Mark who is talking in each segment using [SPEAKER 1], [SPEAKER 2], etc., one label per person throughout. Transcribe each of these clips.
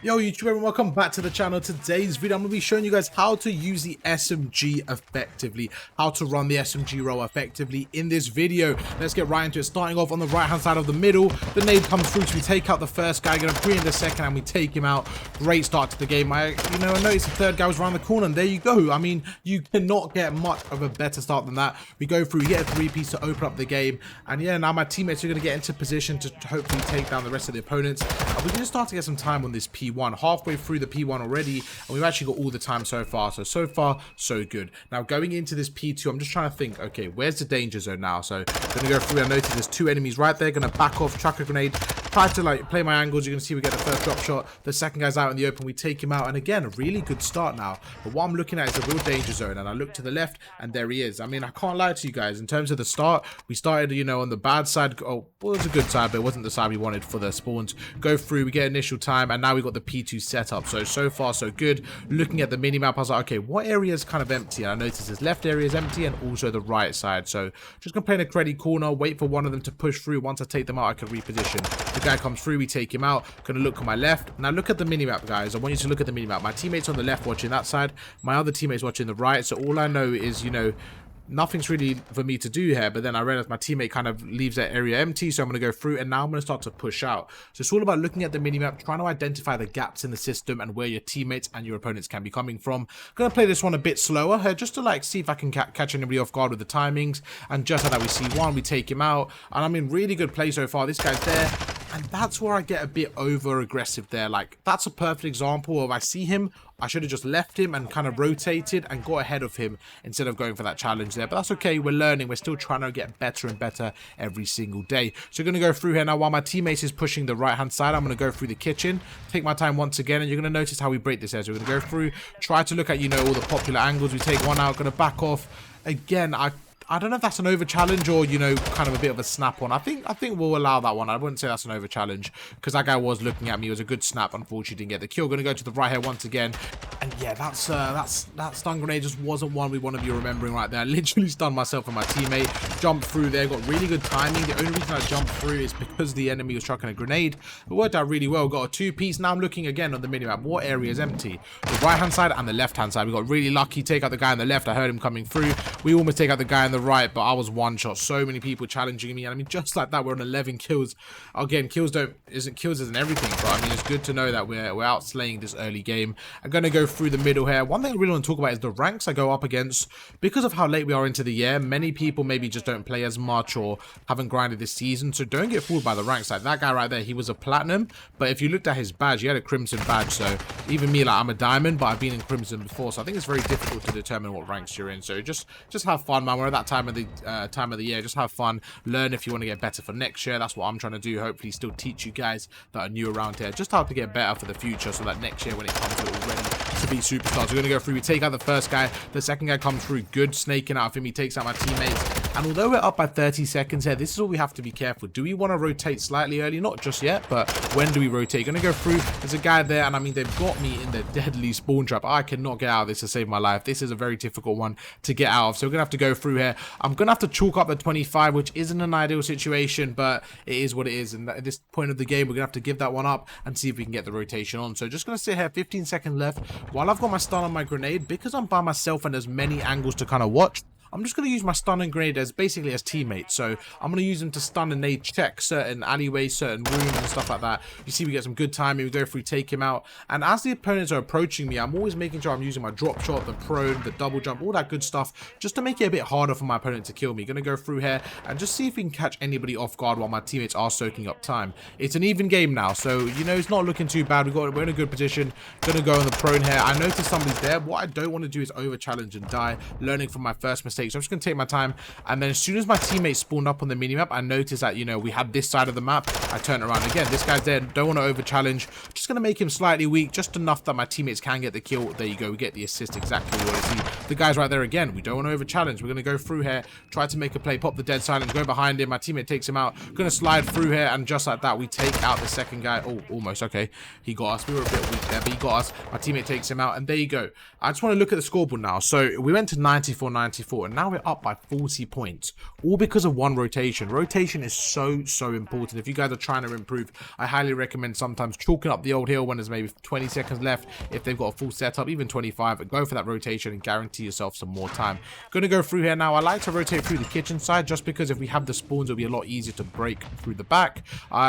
[SPEAKER 1] Yo YouTube everyone, welcome back to the channel. Today's video I'm going to be showing you guys how to use the SMG effectively, how to run the SMG role effectively in this video. Let's get right into it. Starting off on the right hand side of the middle, the nade comes through, so we take out the first guy, going to pre in the second and we take him out. Great start to the game. I noticed the third guy was around the corner and there you go. I mean, you cannot get much of a better start than that. We go through, we get a 3-piece to open up the game, and yeah, now my teammates are going to get into position to hopefully take down the rest of the opponents. We're going to start to get some time on this P1. Halfway through the P1 already, and we've actually got all the time so far. So far, so good. Now, going into this P2, I'm just trying to think, okay, where's the danger zone now? So, I'm going to go through. I notice there's two enemies right there. Going to back off, chuck a grenade, try to like play my angles. You're going to see we get the first drop shot. The second guy's out in the open. We take him out, and again, a really good start now. But what I'm looking at is a real danger zone, and I look to the left, and there he is. I mean, I can't lie to you guys. In terms of the start, we started, on the bad side. Oh, well, it was a good side, but it wasn't the side we wanted for the spawns. Go through, we get initial time, and now we got the P2 setup. So far so good. Looking at the minimap, I was like, okay, what area is kind of empty? And I noticed this left area is empty and also the right side. So just gonna play in a credit corner, wait for one of them to push through. Once I take them out, I can reposition. The guy comes through, we take him out. Gonna look on my left. Now look at the minimap, guys. I want you to look at the minimap. My teammate's on the left watching that side. My other teammate's watching the right. So all I know is, nothing's really for me to do here, but then I realized my teammate kind of leaves that area empty, so I'm going to go through, and now I'm going to start to push out. So it's all about looking at the minimap, trying to identify the gaps in the system and where your teammates and your opponents can be coming from. I'm going to play this one a bit slower here, just to like see if I can catch anybody off guard with the timings. And just like that, we see one, we take him out, and I'm in really good play so far. This guy's there, and that's where I get a bit over aggressive there. Like, that's a perfect example of I see him, I should have just left him and kind of rotated and got ahead of him instead of going for that challenge there. But that's okay. We're learning. We're still trying to get better and better every single day. So we're going to go through here now. While my teammate is pushing the right-hand side, I'm going to go through the kitchen, take my time once again, and you're going to notice how we break this here. So we're going to go through, try to look at, all the popular angles. We take one out, going to back off. Again, I don't know if that's an over challenge or, kind of a bit of a snap on. I think we'll allow that one. I wouldn't say that's an over challenge because that guy was looking at me. It was a good snap. Unfortunately, didn't get the kill. Going to go to the right here once again. And yeah, that stun grenade just wasn't one we want to be remembering right there. I literally stunned myself and my teammate. Jumped through there. Got really good timing. The only reason I jumped through is because the enemy was chucking a grenade. It worked out really well. Got a 2-piece. Now I'm looking again on the minimap. What area is empty? The right-hand side and the left-hand side. We got really lucky. Take out the guy on the left. I heard him coming through. We almost take out the guy on the right, but I was one shot. So many people challenging me, and I mean, just like that, we're on 11 kills. Again, kills isn't everything, but I mean, it's good to know that we're out slaying this early game. I'm gonna go through the middle here. One thing I really want to talk about is the ranks I go up against. Because of how late we are into the year, many people maybe just don't play as much or haven't grinded this season, so don't get fooled by the ranks. Like that guy right there, he was a platinum, but if you looked at his badge, he had a crimson badge. So even me, like, I'm a diamond, but I've been in crimson before, so I think it's very difficult to determine what ranks you're in. So just have fun, man. We're at that time of the year. Just have fun, learn if you want to get better for next year. That's what I'm trying to do. Hopefully still teach you guys that are new around here just how to get better for the future, so that next year when it comes, we're ready to be superstars. We're going to go through, we take out the first guy, the second guy comes through, good snaking out of him, he takes out my teammates. And although we're up by 30 seconds here, this is all we have to be careful. Do we want to rotate slightly early? Not just yet, but when do we rotate? Going to go through, there's a guy there, and I mean, they've got me in the deadly spawn trap. I cannot get out of this to save my life. This is a very difficult one to get out of, so we're going to have to go through here. I'm going to have to chalk up the 25, which isn't an ideal situation, but it is what it is. And at this point of the game, we're going to have to give that one up and see if we can get the rotation on. So just going to sit here, 15 seconds left. While I've got my stun on my grenade, because I'm by myself and there's many angles to kind of watch, I'm just going to use my stun and grenade as basically as teammates. So I'm going to use them to stun and nade check certain alleyways, certain rooms and stuff like that. You see we get some good timing. We go through, take him out. And as the opponents are approaching me, I'm always making sure I'm using my drop shot, the prone, the double jump, all that good stuff, just to make it a bit harder for my opponent to kill me. Going to go through here and just see if we can catch anybody off guard while my teammates are soaking up time. It's an even game now, so, it's not looking too bad. We're in a good position. Going to go on the prone here. I noticed somebody's there. What I don't want to do is over challenge and die, learning from my first mistake. So I'm just going to take my time, and then as soon as my teammates spawned up on the minimap, I noticed that we had this side of the map. I turned around again. This guy's there. Don't want to over challenge. Just gonna make him slightly weak, just enough that my teammates can get the kill. There you go. We get the assist, exactly what I see. The guy's right there again. We don't want to over challenge. We're gonna go through here, try to make a play, pop the dead silence, go behind him. My teammate takes him out. Gonna slide through here, and just like that, we take out the second guy. Oh, almost. Okay, he got us. We were a bit weak there, but he got us. My teammate takes him out, and there you go. I just want to look at the scoreboard now. So we went to 94-94, and now we're up by 40 points, all because of one rotation. Rotation is so important. If you guys are trying to improve, I highly recommend sometimes chalking up the old hill when there's maybe 20 seconds left. If they've got a full setup, even 25, go for that rotation and guarantee yourself some more time. Gonna go through here now. I like to rotate through the kitchen side just because if we have the spawns, it'll be a lot easier to break through the back.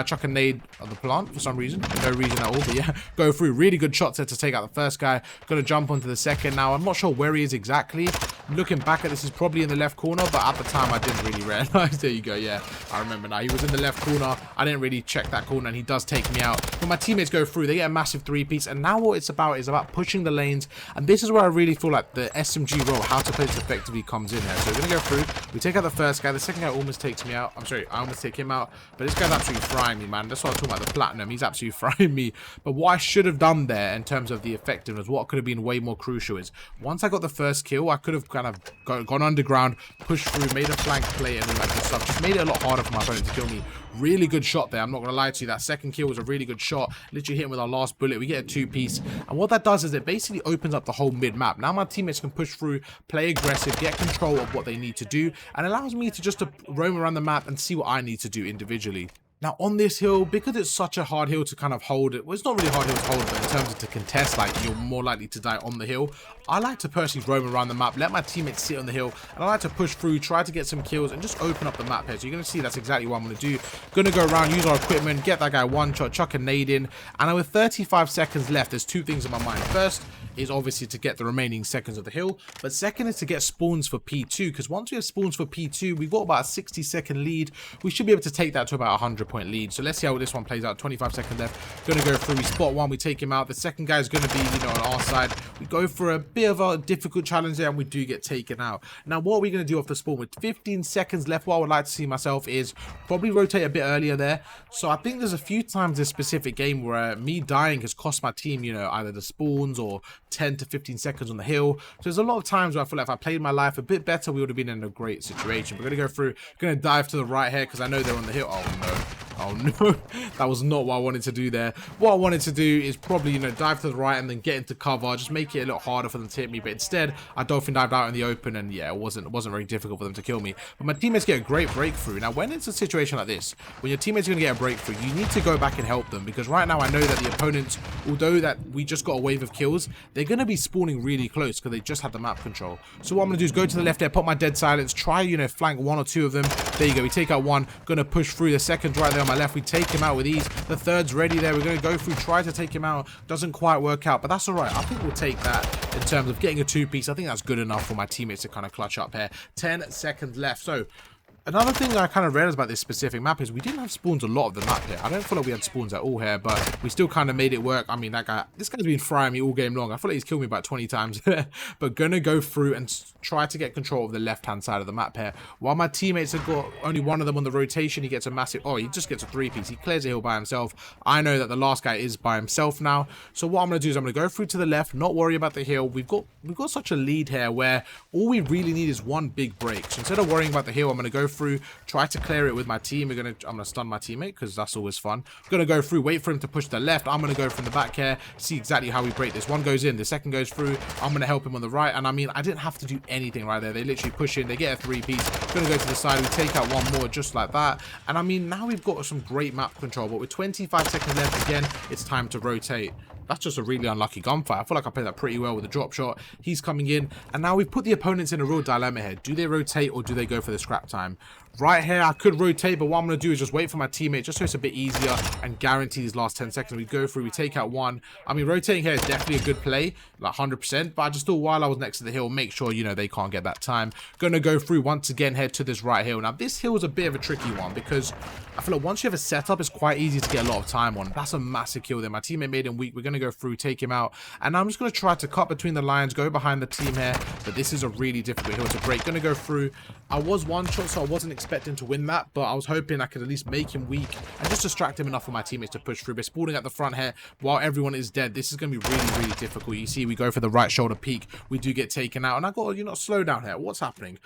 [SPEAKER 1] Chuck a nade on the plant for some reason, no reason at all, but yeah, go through. Really good shots there to take out the first guy. Gonna jump onto the second now. I'm not sure where he is exactly. Looking back at this, is probably in the left corner, but at the time I didn't really realize. There you go. Yeah, I remember now. He was in the left corner. I didn't really check that corner, and he does take me out. But my teammates go through. They get a massive three-piece, and now what it's about is about pushing the lanes. And this is where I really feel like the SMG role, how to play this effectively, comes in here. So we're gonna go through. We take out the first guy. The second guy almost takes me out. I'm sorry, I almost take him out. But this guy's absolutely frying me, man. That's what I'm talking about. The platinum. He's absolutely frying me. But what I should have done there in terms of the effectiveness, what could have been way more crucial is once I got the first kill, I could have kind of gone underground, pushed through, made a flank play, and all that good stuff. Just made it a lot harder for my opponent to kill me. Really good shot there. I'm not going to lie to you. That second kill was a really good shot. Literally hit him with our last bullet. We get a two-piece. And what that does is it basically opens up the whole mid-map. Now my teammates can push through, play aggressive, get control of what they need to do, and allows me to just roam around the map and see what I need to do individually. Now on this hill, because it's such a hard hill to kind of hold it, well, it's not really a hard hill to hold, but in terms of to contest, like, you're more likely to die on the hill. I like to personally roam around the map, let my teammates sit on the hill, and I like to push through, try to get some kills, and just open up the map here. So you're going to see that's exactly what I'm going to do. Going to go around, use our equipment, get that guy one shot, chuck a nade in, and with 35 seconds left, there's two things in my mind. First is obviously to get the remaining seconds of the hill, but second is to get spawns for P2, because once we have spawns for P2, we've got about a 60-second lead. We should be able to take that to about a 100-point lead. So let's see how this one plays out. 25 seconds left. Gonna go through. We spot one. We take him out. The second guy is gonna be, on our side. We go for a bit of a difficult challenge there, and we do get taken out. Now, what are we gonna do off the spawn? With 15 seconds left, what I would like to see myself is probably rotate a bit earlier there. So I think there's a few times this specific game where me dying has cost my team, either the spawns or 10 to 15 seconds on the hill. So there's a lot of times where I feel like if I played my life a bit better, we would have been in a great situation. We're gonna go through. Gonna dive to the right here because I know they're on the hill. Oh no. Oh no, that was not what I wanted to do there. What I wanted to do is probably, dive to the right and then get into cover, just make it a little harder for them to hit me. But instead, I dolphin dived out in the open, and yeah, it wasn't very difficult for them to kill me. But my teammates get a great breakthrough. Now, when it's a situation like this, when your teammates are going to get a breakthrough, you need to go back and help them, because right now I know that the opponents, although that we just got a wave of kills, they're going to be spawning really close because they just had the map control. So what I'm going to do is go to the left there, put my dead silence, try, flank one or two of them. There you go. We take out one, going to push through. The second right there on my left, we take him out with ease. The third's ready there. We're going to go through, try to take him out. Doesn't quite work out, but that's all right. I think we'll take that in terms of getting a two-piece. I think that's good enough for my teammates to kind of clutch up here. 10 seconds left. So another thing I kind of realized about this specific map is we didn't have spawns a lot of the map here. I don't feel like we had spawns at all here, but we still kind of made it work. I mean, this guy's been frying me all game long. I feel like he's killed me about 20 times. But gonna go through and try to get control of the left-hand side of the map here. While my teammates have got only one of them on the rotation, he gets a massive... Oh, he just gets a three-piece. He clears a hill by himself. I know that the last guy is by himself now. So what I'm going to do is I'm going to go through to the left, not worry about the hill. We've got such a lead here where all we really need is one big break. So instead of worrying about the hill, I'm going to go through, try to clear it with my team. I'm gonna stun my teammate because that's always fun. I'm gonna go through, wait for him to push to the left. I'm gonna go from the back here, see exactly how we break this. One goes in, the second goes through. I'm gonna help him on the right, and I mean, I didn't have to do anything right there. They literally push in, they get a three-piece. Gonna go to the side, we take out one more just like that. And I mean, now we've got some great map control, but with 25 seconds left, again, it's time to rotate. That's just a really unlucky gunfight. I feel like I played that pretty well with a drop shot. He's coming in, and now we've put the opponents in a real dilemma here. Do they rotate or do they go for the scrap time? Right here, I could rotate, but what I'm going to do is just wait for my teammate, just so it's a bit easier, and guarantee these last 10 seconds. We go through, we take out one. I mean, rotating here is definitely a good play, like 100%, but I just thought while I was next to the hill, make sure, they can't get that time. Going to go through once again, head to this right hill. Now, this hill is a bit of a tricky one, because I feel like once you have a setup, it's quite easy to get a lot of time on. That's a massive kill there. My teammate made him weak. We're going to go through, take him out, and I'm just going to try to cut between the lines, go behind the team here, but this is a really difficult hill to break. Going to go through. I was one shot, so I wasn't expecting to win that, but I was hoping I could at least make him weak and just distract him enough for my teammates to push through. We're spawning at the front here while everyone is dead. This is going to be really, really difficult. You see, we go for the right shoulder peak. We do get taken out, and I got, slow down here. What's happening?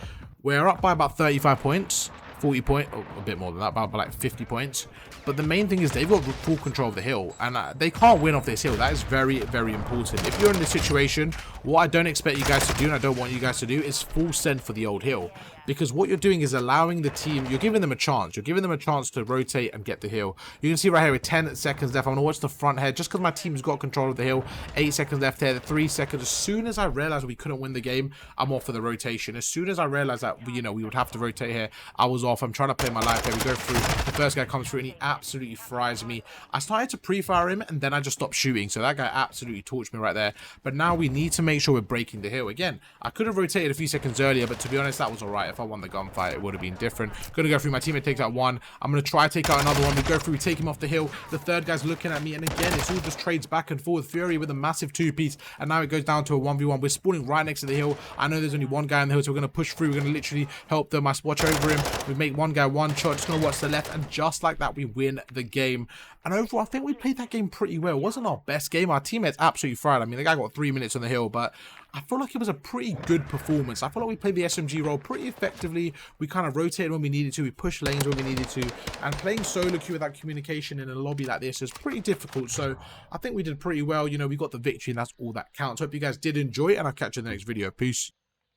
[SPEAKER 1] We're up by about 35 points. 40 points, or a bit more than that, about like 50 points. But the main thing is they've got full control of the hill, and they can't win off this hill. That is very, very important. If you're in this situation, what I don't expect you guys to do, and I don't want you guys to do, is full send for the old hill. Because what you're doing is allowing the team, you're giving them a chance. You're giving them a chance to rotate and get the hill. You can see right here with 10 seconds left. I'm going to watch the front here just because my team's got control of the hill. 8 seconds left here, 3 seconds. As soon as I realized we couldn't win the game, I'm off for the rotation. As soon as I realized that, you know, we would have to rotate here, I was off. I'm trying to play my life here. We go through. The first guy comes through and he absolutely fries me. I started to pre-fire him and then I just stopped shooting. So that guy absolutely torched me right there. But now we need to make sure we're breaking the hill. Again, I could have rotated a few seconds earlier, but to be honest, that was all right. If I won the gunfight, it would have been different. Gonna go through. My teammate takes out one. I'm gonna try to take out another one. We go through, we take him off the hill. The third guy's looking at me, and again, it's all just trades back and forth. Fury with a massive 2-piece, and now it goes down to a 1v1. We're spawning right next to the hill. I know there's only one guy on the hill, so we're gonna push through. We're gonna literally help them. I watch over him. We make one guy one shot. Just gonna watch the left, and just like that, we win the game. And overall, I think we played that game pretty well. It wasn't our best game. Our teammates absolutely fried. I mean, the guy got 3 minutes on the hill, but I feel like it was a pretty good performance. I feel like we played the SMG role pretty effectively. We kind of rotated when we needed to. We pushed lanes when we needed to. And playing solo queue without communication in a lobby like this is pretty difficult. So I think we did pretty well. You know, we got the victory, and that's all that counts. Hope you guys did enjoy, and I'll catch you in the next video. Peace.